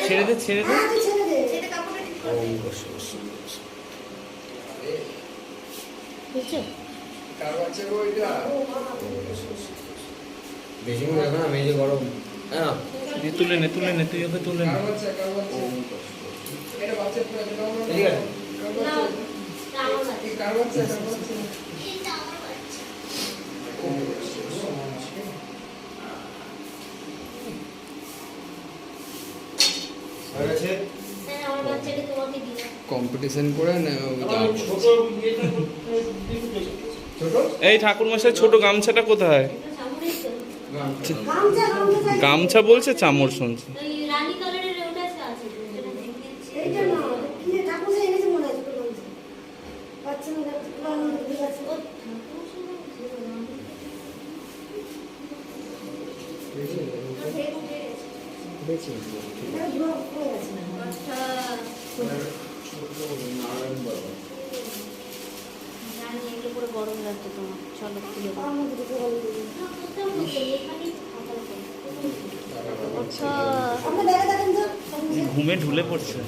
ছেড়ে দে ছেড়ে দে। তুলে নে তুলে নে, তুই ওকে তুলে নে। কম্পিটিশন করে না এই ঠাকুরমশাই ছোট গামছাটা কোথায়? গামছা বলছে, চামড় শুনছি। গরম লাগছে তোমার, চলো খুলে ঘুমে ঢুলে পড়ছে।